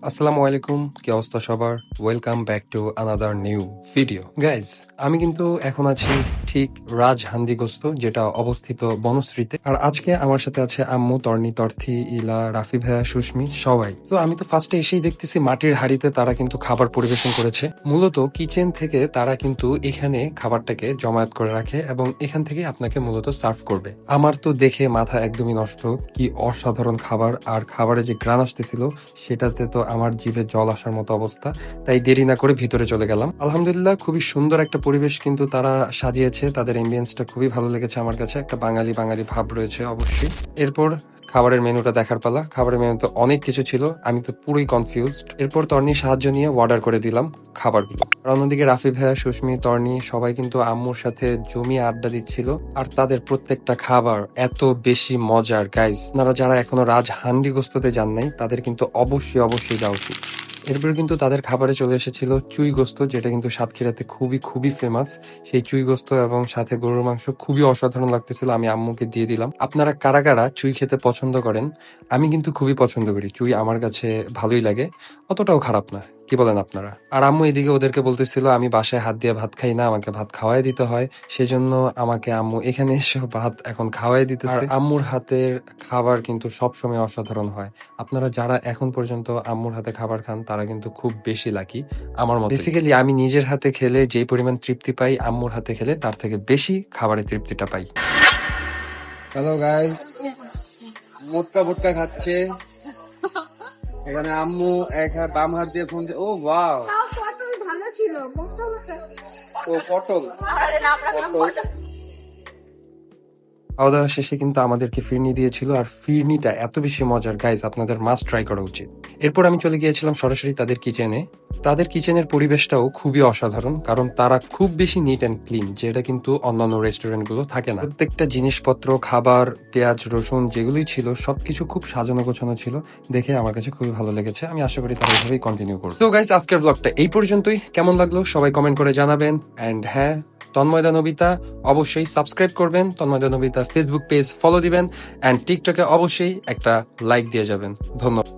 আসসালামু আলাইকুম, কি অবস্থা সবার? Welcome back to another new video. Guys, আমি কিন্তু এখন আছি ঠিক রাজহান্দিগ্রস্ত, যেটা অবস্থিত বনশ্রীতে। আর আজকে আমার সাথে আছে আম্মু, তর্নি, তর্থি, ইলা, রাফি ভাইয়া, সুস্মি, সবাই। তো আমি তো ফার্স্টে এসেই দেখতেছি মাটির হাঁড়িতে তারা কিন্তু খাবার পরিবেশন করেছে। মূলত কিচেন থেকে তারা কিন্তু এখানে খাবারটাকে জমায়েত করে রাখে এবং এখান থেকে আপনাকে মূলত সার্ভ করবে। আমার তো দেখে মাথা একদমই নষ্ট, কি অসাধারণ খাবার! আর খাবারে যে ঘ্রাণ আসতেছিল সেটাতে তো আমার জিভে জল আসার মতো অবস্থা। তাই দেরি না করে ভিতরে চলে গেলাম। আলহামদুলিল্লাহ, খুবই সুন্দর একটা পরিবেশ কিন্তু তারা সাজিয়েছে। তাদের এম্বিয়েন্সটা খুবই ভালো লেগেছে আমার কাছে। একটা বাঙালি বাঙালি ভাব রয়েছে অবশ্যই। এরপর খাবারের মেনুটা দেখার পালা। খাবারের মেনুতে অনেক কিছু ছিল, আমি তো পুরোই কনফিউজড। এরপর তর্নির সাহায্য নিয়ে অর্ডার করে দিলাম খাবারগুলো। আর অন্যদিকে রাফি ভাইয়া, সুস্মি, তর্নি সবাই কিন্তু আম্মুর সাথে জমিয়ে আড্ডা দিচ্ছিল। আর তাদের প্রত্যেকটা খাবার এত বেশি মজার গাইজ, আপনারা যারা এখনো রাজ হান্ডি গোস্ততে যান নাই তাদের কিন্তু অবশ্যই অবশ্যই যাওয়া উচিত। এরপর কিন্তু তাদের খাবারে চলে এসেছিল চুই গোস্ত, যেটা কিন্তু সাতক্ষীরাতে খুবই খুবই ফেমাস। সেই চুই গোস্ত এবং সাথে গরুর মাংস খুবই অসাধারণ লাগতেছিল। আমি আম্মুকে দিয়ে দিলাম। আপনারা কারা কারা চুই খেতে পছন্দ করেন? আমি কিন্তু খুবই পছন্দ করি চুই, আমার কাছে ভালোই লাগে, অতটাও খারাপ না। কি বলেন আপনারা? আর আম্মু এদিকে ওদেরকে বলতেছিল আমি বাসায় হাত দিয়ে ভাত খাই না, আমাকে ভাত খাওয়াই দিতে হয়। সেজন্য আমাকে আম্মু এখানে এসে ভাত এখন খাওয়াই দিতেছে। আর আম্মুর হাতের খাবার কিন্তু সবসময় অসাধারণ হয়। আপনারা যারা এখন পর্যন্ত আম্মুর হাতে খাবার খান তারা কিন্তু খুব বেশি লাকি আমার মতো। বেসিক্যালি আমি নিজের হাতে খেলে যে পরিমাণ তৃপ্তি পাই, আম্মুর হাতে খেলে তার থেকে বেশি খাবারের তৃপ্তিটা পাই। হ্যালো গাইস, মোটকা ভুটকা খাচ্ছে এখানে। আম্মু এক হাত বাম হাত দিয়ে ফোন দিয়ে, ও ওয়াও, পটল ভালো ছিল। ও পটল পটল। খাওয়া দাওয়া শেষে কিন্তু আমাদেরকে ফিরনি দিয়েছিল, আর ফিরনিটা এত বেশি মজার গাইজ, আপনাদের মাস্ট ট্রাই করা উচিত। এরপর আমি চলে গিয়েছিলাম সরাসরি তাদের কিচেনে। তাদের কিচেনের পরিবেশটাও খুবই অসাধারণ, কারণ তারা খুব বেশি নিট অ্যান্ড ক্লিন, যেটা কিন্তু অন্যান্য রেস্টুরেন্টগুলো থাকে না। প্রত্যেকটা জিনিসপত্র, খাবার, পেঁয়াজ, রসুন যেগুলোই ছিল সবকিছু খুব সাজানো গোছানো ছিল। দেখে আমার কাছে খুবই ভালো লেগেছে। আমি আশা করি তারা এভাবেই কন্টিনিউ করবে। সো গাইজ, আজকের ব্লগটা এই পর্যন্তই। কেমন লাগলো সবাই কমেন্ট করে জানাবেন। অ্যান্ড হ্যাঁ, তন্ময়দা নবিতা অবশ্যই সাবস্ক্রাইব করবেন, তন্ময়দা নবিতা ফেসবুক পেজ ফলো দিবেন, অ্যান্ড টিকটকে অবশ্যই একটা লাইক দিয়ে যাবেন। ধন্যবাদ।